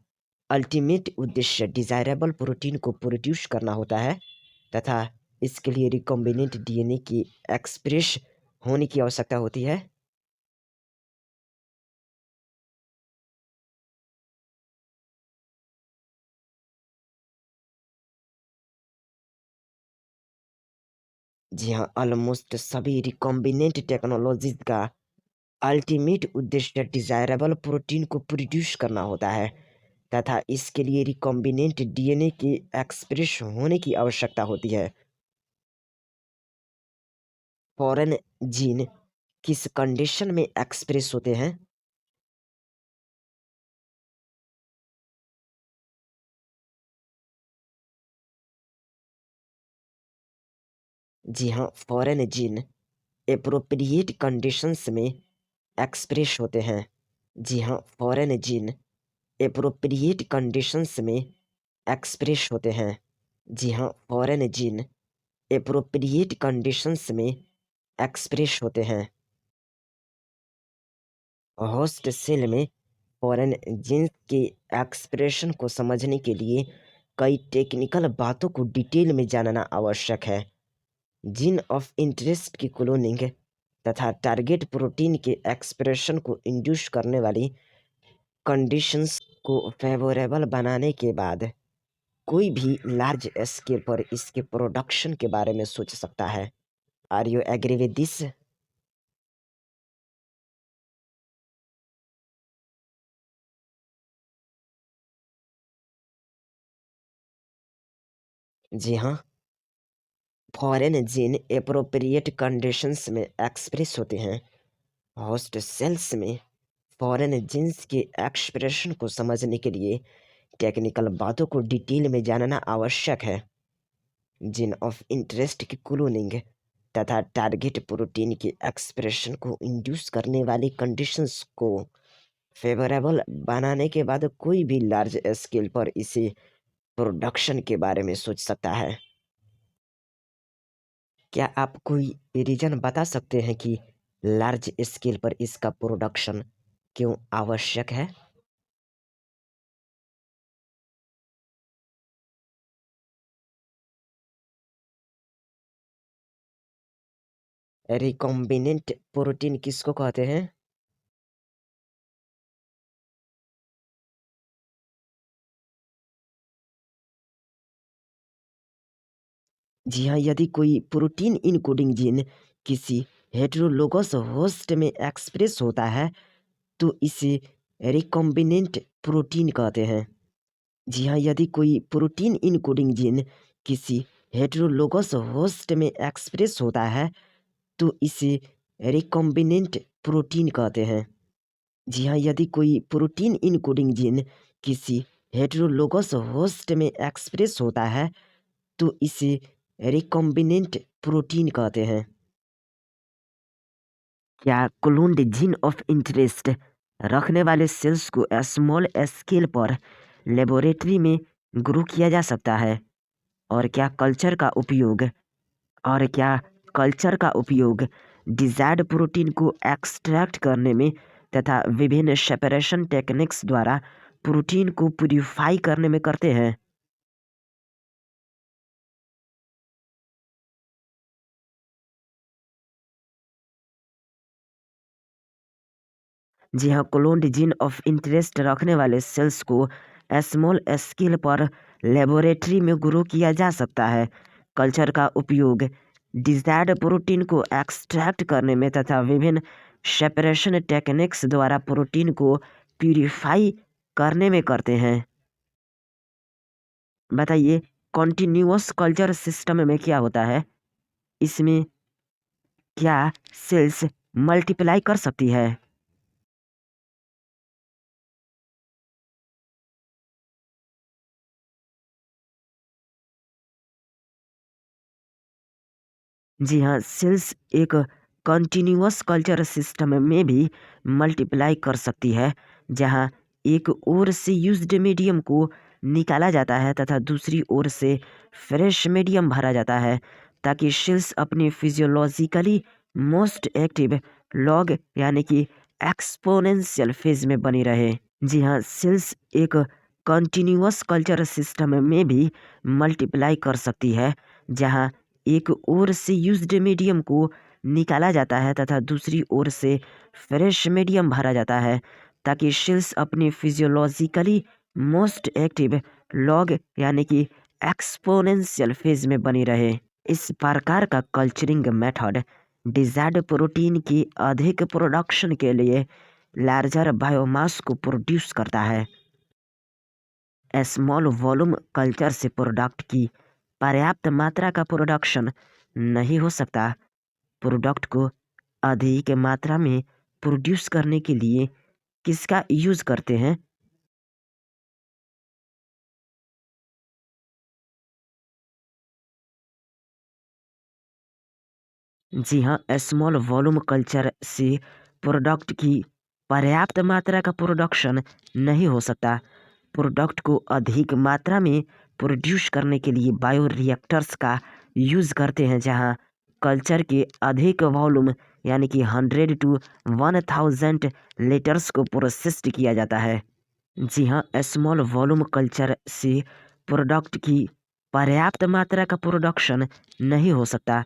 अल्टीमेट उद्देश्य डिजायरेबल प्रोटीन को प्रोड्यूस करना होता है तथा इसके लिए रिकॉम्बिनेंट डीएनए की एक्सप्रेस होने की आवश्यकता होती है? जी हाँ, ऑलमोस्ट सभी रिकॉम्बिनेंट टेक्नोलॉजीज का अल्टीमेट उद्देश्य डिजायरेबल प्रोटीन को प्रोड्यूस करना होता है तथा इसके लिए रिकॉम्बिनेंट डीएनए की एक्सप्रेस होने की आवश्यकता होती है। फॉरेन जीन किस कंडीशन में एक्सप्रेस होते हैं? जी हाँ, फॉरेन जीन एप्रोप्रिएट कंडीशंस में एक्सप्रेस होते हैं। जी हाँ, फॉरेन जीन एप्रोप्रिएट कंडीशंस में एक्सप्रेस होते हैं। जी हाँ, फॉरेन जीन एप्रोप्रिएट कंडीशंस में एक्सप्रेस होते हैं। होस्ट सेल में फॉरेन जीन्स के एक्सप्रेशन को समझने के लिए कई टेक्निकल बातों को डिटेल में जानना आवश्यक है। जीन ऑफ इंटरेस्ट की क्लोनिंग तथा टारगेट प्रोटीन के एक्सप्रेशन को इंड्यूस करने वाली कंडीशंस को फेवरेबल बनाने के बाद कोई भी लार्ज स्केल पर इसके प्रोडक्शन के बारे में सोच सकता है। Are you agree with this? जी हाँ, फॉरेन जीन एप्रोप्रिएट कंडीशंस में एक्सप्रेस होते हैं। होस्ट सेल्स में फॉरेन जीन्स के एक्सप्रेशन को समझने के लिए टेक्निकल बातों को डिटेल में जानना आवश्यक है। जीन ऑफ इंटरेस्ट की क्लोनिंग तथा टारगेट प्रोटीन के एक्सप्रेशन को इंड्यूस करने वाली कंडीशंस को फेवरेबल बनाने के बाद कोई भी लार्ज स्केल पर इसे प्रोडक्शन के बारे में सोच सकता है। क्या आप कोई रीजन बता सकते हैं कि लार्ज स्केल पर इसका प्रोडक्शन क्यों आवश्यक है? रिकॉम्बिनेंट प्रोटीन किसको कहते हैं? जी हाँ, यदि कोई प्रोटीन इनकोडिंग जीन किसी हेटेरोलोगस होस्ट में एक्सप्रेस होता है तो इसे रिकॉम्बिनेंट प्रोटीन कहते हैं। जी हाँ, यदि कोई प्रोटीन इनकोडिंग जीन किसी हेटेरोलोगस होस्ट में एक्सप्रेस होता है तो इसे रिकॉम्बिनेंट प्रोटीन कहते हैं। जी हाँ, यदि कोई प्रोटीन इनकोडिंग जीन किसी हेटेरोलोगस होस्ट में एक्सप्रेस होता है तो इसे रिकॉम्बिनेंट प्रोटीन कहते हैं। क्या क्लोन्ड जीन ऑफ इंटरेस्ट रखने वाले सेल्स को स्मॉल स्केल पर लेबोरेटरी में ग्रो किया जा सकता है? और क्या कल्चर का उपयोग डिजायर्ड प्रोटीन को एक्सट्रैक्ट करने में तथा विभिन्न सेपरेशन टेक्निक्स द्वारा प्रोटीन को प्यूरिफाई करने में करते हैं? जी हाँ, क्लोन्ड जीन ऑफ इंटरेस्ट रखने वाले सेल्स को स्मॉल स्केल पर लेबोरेटरी में ग्रो किया जा सकता है। कल्चर का उपयोग डिजायर्ड प्रोटीन को एक्सट्रैक्ट करने में तथा विभिन्न सेपरेशन टेक्निक्स द्वारा प्रोटीन को प्यूरिफाई करने में करते हैं। बताइए, कॉन्टिन्यूअस कल्चर सिस्टम में क्या होता है? इसमें क्या सेल्स मल्टीप्लाई कर सकती है? जी हाँ, सेल्स एक कंटिन्यूअस कल्चर सिस्टम में भी मल्टीप्लाई कर सकती है, जहाँ एक ओर से यूज्ड मीडियम को निकाला जाता है तथा दूसरी ओर से फ्रेश मीडियम भरा जाता है, ताकि सेल्स अपनी फिजियोलॉजिकली मोस्ट एक्टिव लॉग यानी कि एक्सपोनेंशियल फेज में बनी रहे। जी हाँ, सेल्स एक कंटिन्यूअस कल्चर सिस्टम में भी मल्टीप्लाई कर सकती है, जहाँ एक ओर से यूज्ड मीडियम को निकाला जाता है तथा दूसरी ओर से फ्रेश मीडियम भरा जाता है, ताकि सेल्स अपनी फिजियोलॉजिकली मोस्ट एक्टिव लॉग यानी कि एक्सपोनेंशियल फेज में बनी रहे। इस प्रकार का कल्चरिंग मेथड डिजायर्ड प्रोटीन की अधिक प्रोडक्शन के लिए लार्जर बायोमास को प्रोड्यूस करता है। स्मॉल वॉल्यूम कल्चर से प्रोडक्ट की पर्याप्त मात्रा का प्रोडक्शन नहीं हो सकता। प्रोडक्ट को अधिक मात्रा में प्रोड्यूस करने के लिए किसका यूज करते हैं? जी हाँ, स्मॉल वॉल्यूम कल्चर से प्रोडक्ट की पर्याप्त मात्रा का प्रोडक्शन नहीं हो सकता। प्रोडक्ट को अधिक मात्रा में प्रोड्यूस करने के लिए बायोरिएक्टर्स का यूज़ करते हैं, जहां कल्चर के अधिक वॉल्यूम यानी कि 100 to 1000 लीटर्स को प्रोसेस्ड किया जाता है। जी हाँ, स्मॉल वॉल्यूम कल्चर से प्रोडक्ट की पर्याप्त मात्रा का प्रोडक्शन नहीं हो सकता।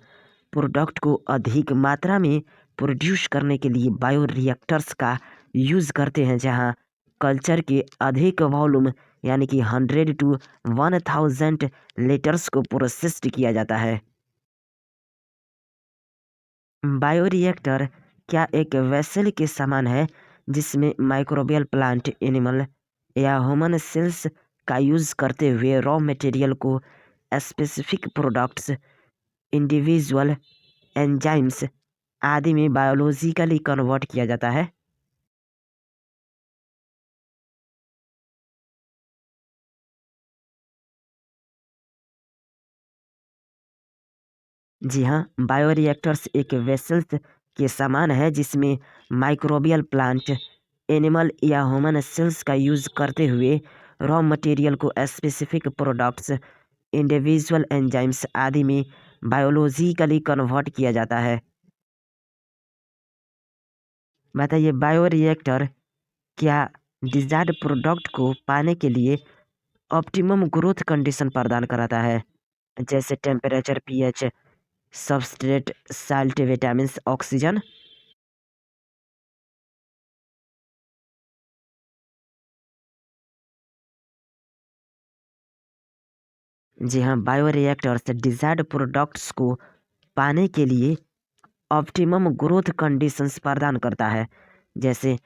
प्रोडक्ट को अधिक मात्रा में प्रोड्यूस करने के लिए बायोरिएक्टर्स का यूज़ करते हैं, जहां कल्चर के अधिक वॉल्यूम यानी कि 100 to 1000 लीटर्स को प्रोसेस्ड किया जाता है। बायोरिएक्टर क्या एक वेसल के समान है जिसमें माइक्रोबियल प्लांट एनिमल या ह्यूमन सेल्स का यूज़ करते हुए रॉ मटेरियल को स्पेसिफिक प्रोडक्ट्स, इंडिविजुअल एंजाइम्स आदि में बायोलॉजिकली कन्वर्ट किया जाता है? जी हाँ, बायोरिएक्टर्स एक वेसल्स के समान है जिसमें माइक्रोबियल प्लांट एनिमल या ह्यूमन सेल्स का यूज़ करते हुए रॉ मटेरियल को स्पेसिफिक प्रोडक्ट्स, इंडिविजुअल एंजाइम्स आदि में बायोलॉजिकली कन्वर्ट किया जाता है। बताइए, बायोरिएक्टर क्या डिजायर्ड प्रोडक्ट को पाने के लिए ऑप्टिमम ग्रोथ कंडीशन प्रदान कराता है, जैसे temperature, pH substrate, salt, vitamins, oxygen. जी हाँ, बायोरिएक्टर्स डिजायर्ड प्रोडक्ट्स को पाने के लिए ऑप्टिमम ग्रोथ कंडीशंस प्रदान करता है, जैसे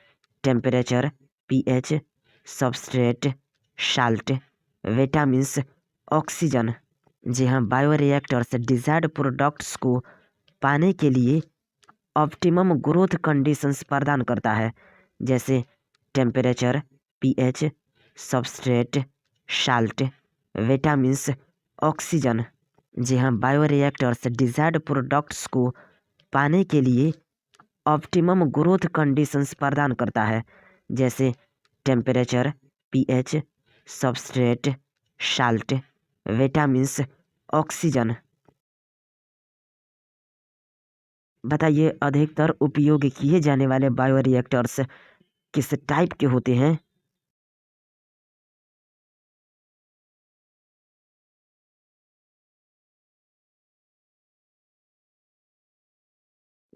temperature, pH, substrate, salt, vitamins, oxygen. जी हाँ, बायोरिएक्टर्स डिजायर्ड प्रोडक्ट्स को पाने के लिए ऑप्टिमम ग्रोथ कंडीशंस प्रदान करता है, जैसे temperature, pH, substrate, salt, vitamins, oxygen. जी हाँ, बायोरिएक्टर्स डिजायर्ड प्रोडक्ट्स को पाने के लिए ऑप्टिमम ग्रोथ कंडीशंस प्रदान करता है, जैसे temperature, pH, substrate, salt, vitamins, oxygen. बताइए, अधिकतर उपयोग किए जाने वाले बायोरिएक्टर्स किस टाइप के होते हैं?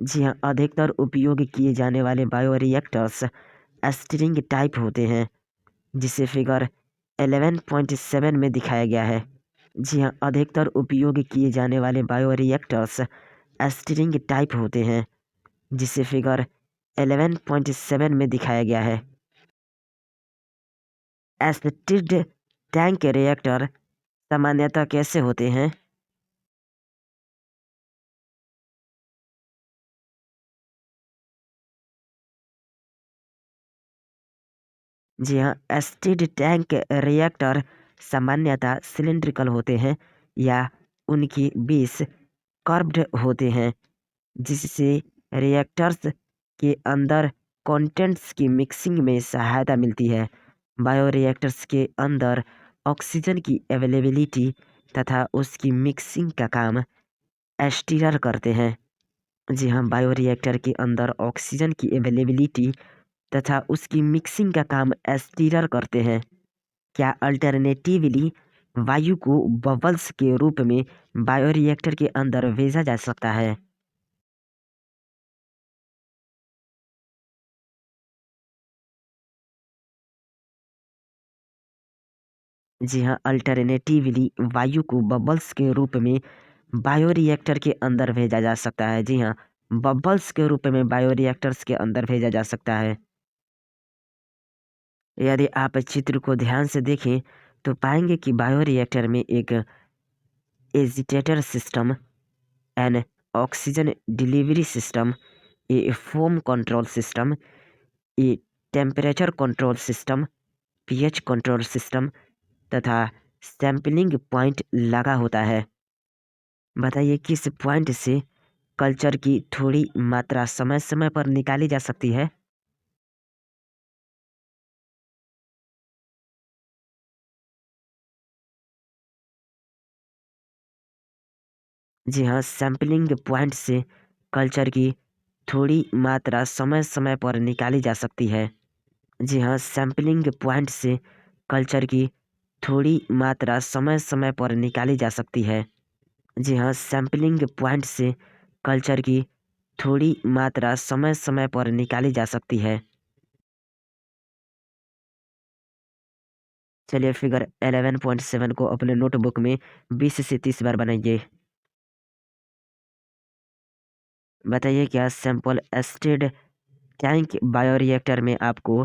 जी हाँ, अधिकतर उपयोग किए जाने वाले बायोरिएक्टर्स स्ट्रिंग टाइप होते हैं, जिसे फिगर 11.7 में दिखाया गया है। जी हाँ, अधिकतर उपयोग किए जाने वाले बायोरिएक्टर्स स्ट्रिंग टाइप होते हैं, जिसे फिगर 11.7 में दिखाया गया है। एसिड टैंक रिएक्टर सामान्यतः कैसे होते हैं? जी हाँ, एसिड टैंक रिएक्टर सामान्यतः सिलिंड्रिकल होते हैं या उनकी बेस कर्व्ड होते हैं, जिससे रिएक्टर्स के अंदर कंटेंट्स की मिक्सिंग में सहायता मिलती है। बायोरिएक्टर्स के अंदर ऑक्सीजन की अवेलेबिलिटी तथा उसकी मिक्सिंग का काम एस्टीरर करते हैं। जी हाँ, बायोरिएक्टर के अंदर ऑक्सीजन की अवेलेबिलिटी तथा उसकी मिक्सिंग का काम एस्टीरर करते हैं। क्या अल्टरनेटिवली वायु को बबल्स के रूप में बायोरिएक्टर के अंदर भेजा जा सकता है? जी हाँ, अल्टरनेटिवली वायु को बबल्स के रूप में बायोरिएक्टर के अंदर भेजा जा सकता है। जी हाँ, बबल्स के रूप में बायोरिएक्टर्स के अंदर भेजा जा सकता है। यदि आप चित्र को ध्यान से देखें तो पाएंगे कि बायोरिएक्टर में एक agitator system, N oxygen delivery system, A foam control system, a temperature control system, pH control system तथा सैंपलिंग पॉइंट लगा होता है। बताइए, किस पॉइंट से कल्चर की थोड़ी मात्रा समय समय पर निकाली जा सकती है? जी हाँ, सैंपलिंग पॉइंट से कल्चर की थोड़ी मात्रा समय समय पर निकाली जा सकती है। जी हाँ, सैंपलिंग पॉइंट से कल्चर की थोड़ी मात्रा समय समय पर निकाली जा सकती है। जी हाँ, सैंपलिंग पॉइंट से कल्चर की थोड़ी मात्रा समय समय पर निकाली जा सकती है। चलिए, फिगर 11.7 को अपने नोटबुक में 20 से 30 बार बनाइए। बताइए, क्या सैंपल एसिड टैंक बायोरिएक्टर में आपको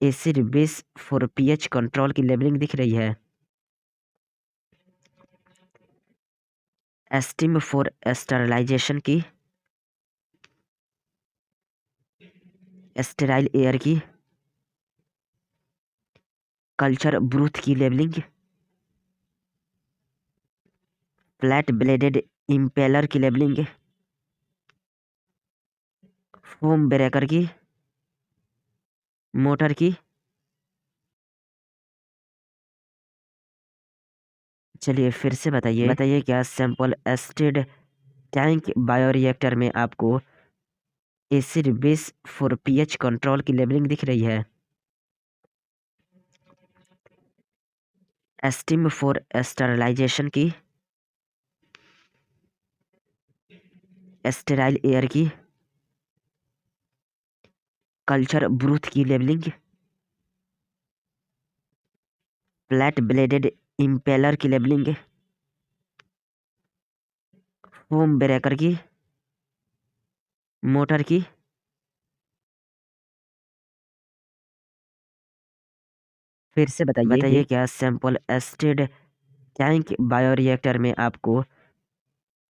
acid base for pH control की लेबलिंग दिख रही है? एस्टीम फॉर स्टरलाइजेशन की, स्टेराइल एयर की, कल्चर ब्रूथ की लेबलिंग, फ्लैट ब्लेडेड इम्पेलर की लेबलिंग, फोम ब्रेकर की, मोटर की। चलिए, फिर से बताइए। बताइए, क्या सैंपल एसिड टैंक बायोरिएक्टर में आपको acid base for pH control की लेबलिंग दिख रही है? एस्टीम फॉर स्टरलाइजेशन की, स्टेराइल एयर की, कल्चर ब्रूथ की लेबलिंग, फ्लैट ब्लेडेड इम्पेलर की लेबलिंग, फोम ब्रेकर की, मोटर की। फिर से बताइए क्या सैंपल एस्टेड टैंक बायोरिएक्टर में आपको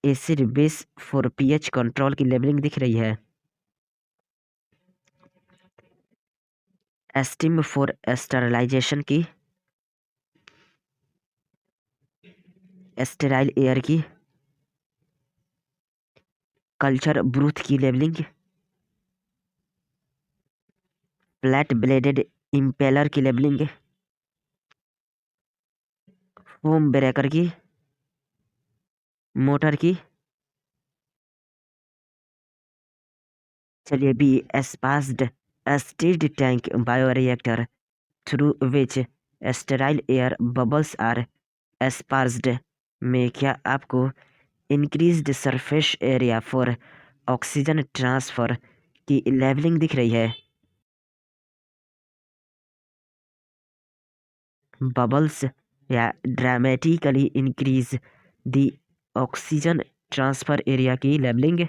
acid base for pH control की लेबलिंग दिख रही है? एस्टीम फॉर स्टरलाइजेशन की, स्टेराइल एयर की, कल्चर ब्रूथ की लेबलिंग, फ्लैट ब्लेडेड इम्पेलर की लेबलिंग, फोम ब्रेकर की, मोटर की। चलिए be sparged stirred tank bioreactor through which sterile air bubbles are sparged में क्या आपको increased surface area for oxygen transfer की लेवलिंग दिख रही है? बबल्स या dramatically increase the oxygen transfer area की लेवलिंग,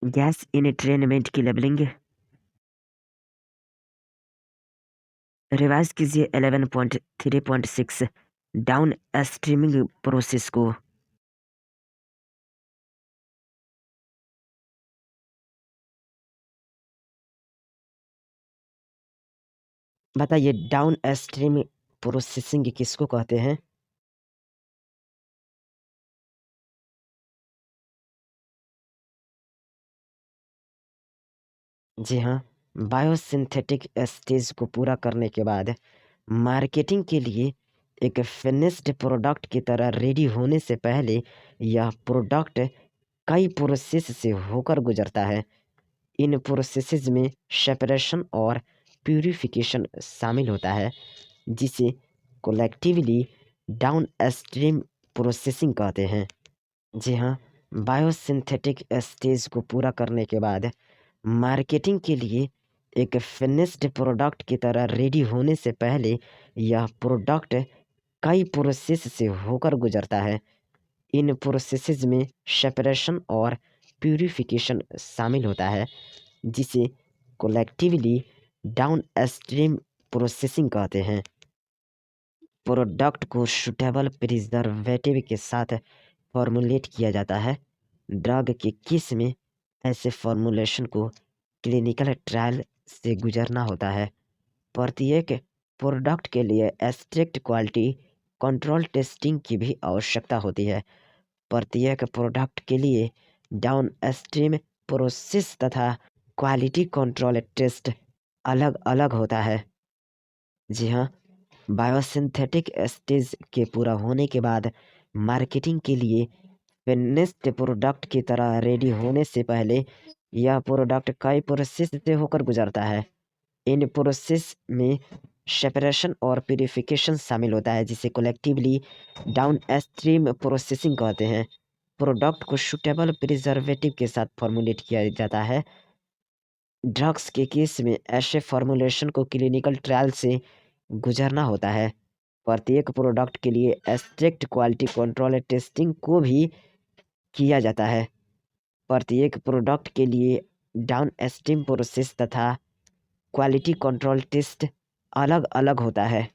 गैस इनट्रेनमेंट की लेवलिंग। रिवाइज कीजिए 11.3.6 डाउन स्ट्रीमिंग प्रोसेस को। बताइए डाउन स्ट्रीम प्रोसेसिंग किसको कहते हैं? जी हाँ, बायोसिंथेटिक स्टेज को पूरा करने के बाद मार्केटिंग के लिए एक फिनिश्ड प्रोडक्ट की तरह रेडी होने से पहले यह प्रोडक्ट कई प्रोसेस से होकर गुजरता है। इन प्रोसेसेस में सेपरेशन और प्यूरिफिकेशन शामिल होता है, जिसे कोलेक्टिवली डाउन स्ट्रीम प्रोसेसिंग कहते हैं। जी हाँ, बायोसिंथेटिक स्टेज को पूरा करने के बाद मार्केटिंग के लिए एक फिनिश्ड प्रोडक्ट की तरह रेडी होने से पहले यह प्रोडक्ट कई प्रोसेस से होकर गुजरता है। इन प्रोसेसेस में सेपरेशन और प्यूरिफिकेशन शामिल होता है, जिसे कोलेक्टिवली डाउन स्ट्रीम प्रोसेसिंग कहते हैं। प्रोडक्ट को सूटेबल प्रिजर्वेटिव के साथ फॉर्मुलेट किया जाता है। ड्रग के केस में ऐसे फॉर्मुलेशन को क्लिनिकल ट्रायल से गुजरना होता है। प्रत्येक प्रोडक्ट के लिए स्ट्रिक्ट क्वालिटी कंट्रोल टेस्टिंग की भी आवश्यकता होती है। प्रत्येक प्रोडक्ट के लिए डाउन स्ट्रीम प्रोसेस तथा क्वालिटी कंट्रोल टेस्ट अलग अलग होता है। जी हाँ, बायोसिंथेटिक स्टेज के पूरा होने के बाद मार्केटिंग के लिए फिनिश्ड प्रोडक्ट की तरह रेडी होने से पहले यह प्रोडक्ट कई प्रोसेस से होकर गुजरता है। इन प्रोसेस में सेपरेशन और प्यूरिफिकेशन शामिल होता है, जिसे कलेक्टिवली डाउन स्ट्रीम प्रोसेसिंग कहते हैं। प्रोडक्ट को सूटेबल प्रिजर्वेटिव के साथ फॉर्मुलेट किया जाता है। ड्रग्स के केस में ऐसे फॉर्मुलेशन को क्लिनिकल ट्रायल से गुजरना होता है। प्रत्येक प्रोडक्ट के लिए स्ट्रिक्ट क्वालिटी कंट्रोल टेस्टिंग को भी किया जाता है। प्रत्येक प्रोडक्ट के लिए डाउन स्ट्रीम प्रोसेस तथा क्वालिटी कंट्रोल टेस्ट अलग अलग होता है।